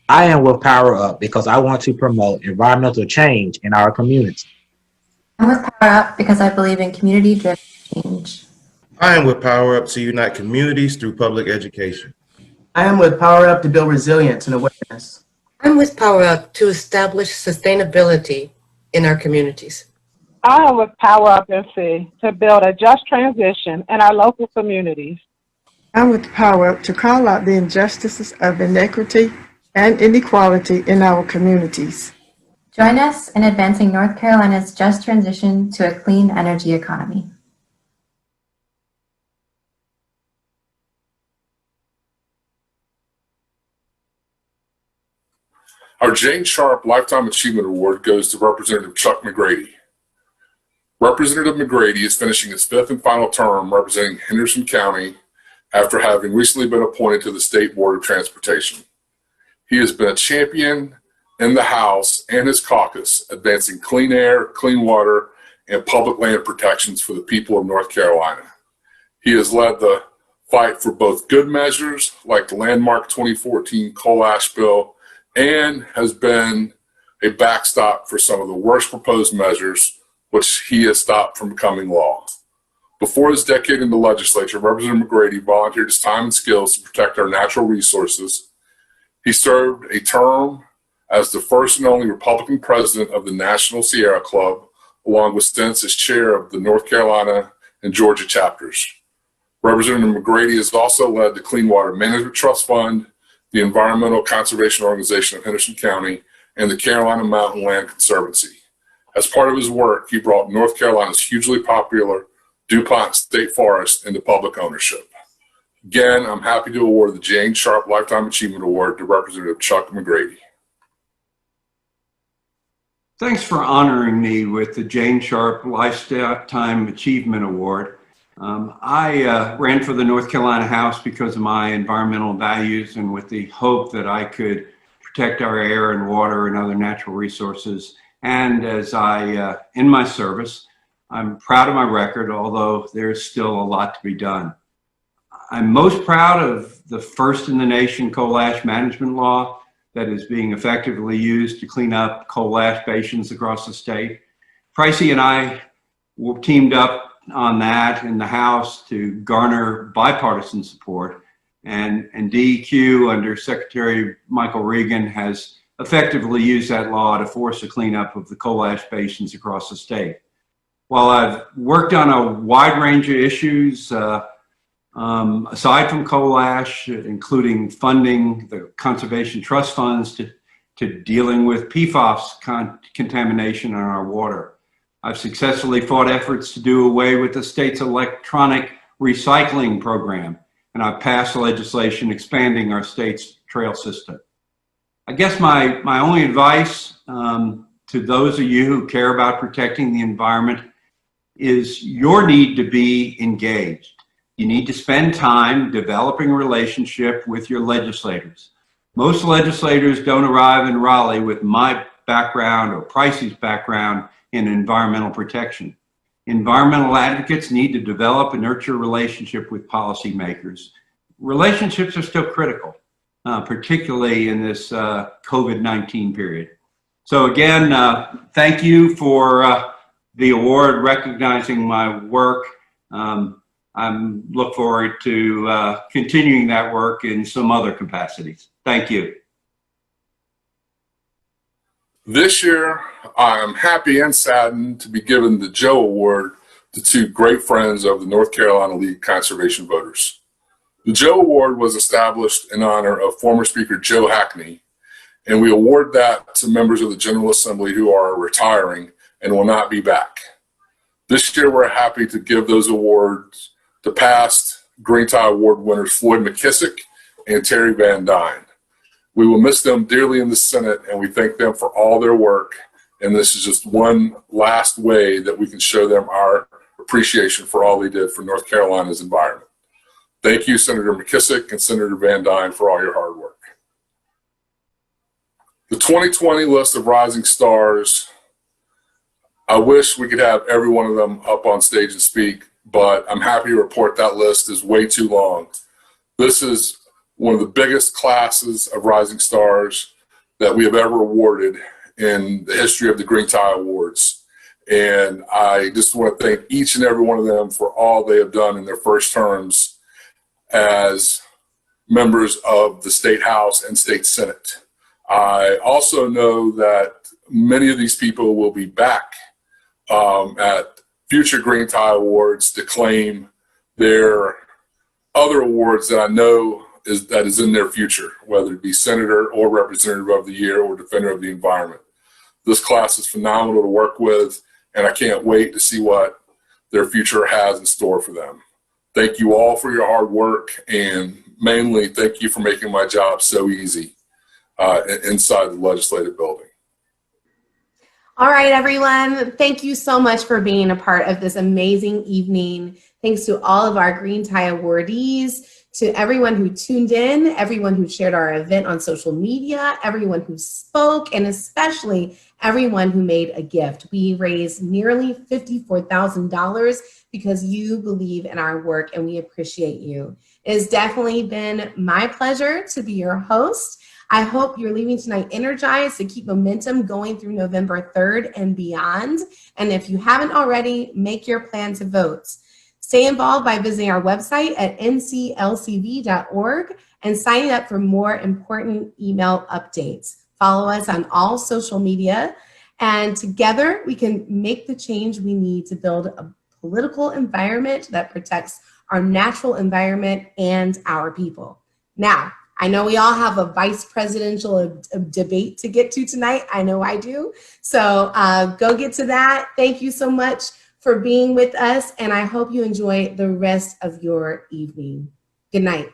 I am with Power Up because I want to promote environmental change in our community. I'm with Power Up because I believe in community-driven change. I am with Power Up to unite communities through public education. I am with Power Up to build resilience and awareness. I'm with Power Up to establish sustainability in our communities. I am with Power Up NC to build a just transition in our local communities. I'm with Power Up to call out the injustices of inequity and inequality in our communities. Join us in advancing North Carolina's just transition to a clean energy economy. Our Jane Sharp Lifetime Achievement Award goes to Representative Chuck McGrady. Representative McGrady is finishing his 5th and final term representing Henderson County after having recently been appointed to the State Board of Transportation. He has been a champion in the House and his caucus, advancing clean air, clean water, and public land protections for the people of North Carolina. He has led the fight for both good measures like the landmark 2014 coal ash bill and has been a backstop for some of the worst proposed measures, which he has stopped from becoming law. Before his decade in the legislature, Representative McGrady volunteered his time and skills to protect our natural resources. He served a term as the first and only Republican president of the National Sierra Club, along with stints as chair of the North Carolina and Georgia chapters. Representative McGrady has also led the Clean Water Management Trust Fund, the Environmental Conservation Organization of Henderson County, and the Carolina Mountain Land Conservancy. As part of his work, he brought North Carolina's hugely popular DuPont State Forest into public ownership. Again, I'm happy to award the Jane Sharp Lifetime Achievement Award to Representative Chuck McGrady. Thanks for honoring me with the Jane Sharp Lifetime Achievement Award. I ran for the North Carolina House because of my environmental values and with the hope that I could protect our air and water and other natural resources. And as in my service, I'm proud of my record, although there's still a lot to be done. I'm most proud of the first in the nation coal ash management law that is being effectively used to clean up coal ash basins across the state. Pricey and I were teamed up on that in the House to garner bipartisan support, and DEQ under Secretary Michael Regan has effectively used that law to force a cleanup of the coal ash basins across the state. While I've worked on a wide range of issues, aside from coal ash, including funding the conservation trust funds to dealing with PFAS contamination in our water, I've successfully fought efforts to do away with the state's electronic recycling program, and I've passed legislation expanding our state's trail system. I guess my only advice to those of you who care about protecting the environment is your need to be engaged. You need to spend time developing a relationship with your legislators. Most legislators don't arrive in Raleigh with my background or Pricey's background in environmental protection. Environmental advocates need to develop and nurture a relationship with policymakers. Relationships are still critical, particularly in this COVID-19 period. So again, thank you for the award recognizing my work. I look forward to continuing that work in some other capacities. Thank you. This year, I am happy and saddened to be given the Joe Award to two great friends of the North Carolina League of Conservation Voters. The Joe Award was established in honor of former Speaker Joe Hackney, and we award that to members of the General Assembly who are retiring and will not be back. This year, we're happy to give those awards to past Green Tie Award winners Floyd McKissick and Terry Van Dyne. We will miss them dearly in the Senate, and we thank them for all their work. And this is just one last way that we can show them our appreciation for all they did for North Carolina's environment. Thank you, Senator McKissick and Senator Van Dyne, for all your hard work. The 2020 list of rising stars, I wish we could have every one of them up on stage and speak, but I'm happy to report that list is way too long. This is one of the biggest classes of rising stars that we have ever awarded in the history of the Green Tie Awards. And I just want to thank each and every one of them for all they have done in their first terms as members of the State House and State Senate. I also know that many of these people will be back at future Green Tie Awards to claim their other awards that I know is in their future, whether it be Senator or Representative of the Year or Defender of the Environment. This class is phenomenal to work with, and I can't wait to see what their future has in store for them. Thank you all for your hard work, and mainly thank you for making my job so easy inside the legislative building. All right, everyone. Thank you so much for being a part of this amazing evening. Thanks to all of our Green Tie awardees, to everyone who tuned in, everyone who shared our event on social media, everyone who spoke, and especially everyone who made a gift. We raised nearly $54,000 because you believe in our work, and we appreciate you. It has definitely been my pleasure to be your host. I hope you're leaving tonight energized to keep momentum going through November 3rd and beyond. And if you haven't already, make your plan to vote. Stay involved by visiting our website at nclcv.org and signing up for more important email updates. Follow us on all social media, and together we can make the change we need to build a political environment that protects our natural environment and our people. Now, I know we all have a vice presidential debate to get to tonight. I know I do. So go get to that. Thank you so much for being with us, and I hope you enjoy the rest of your evening. Good night.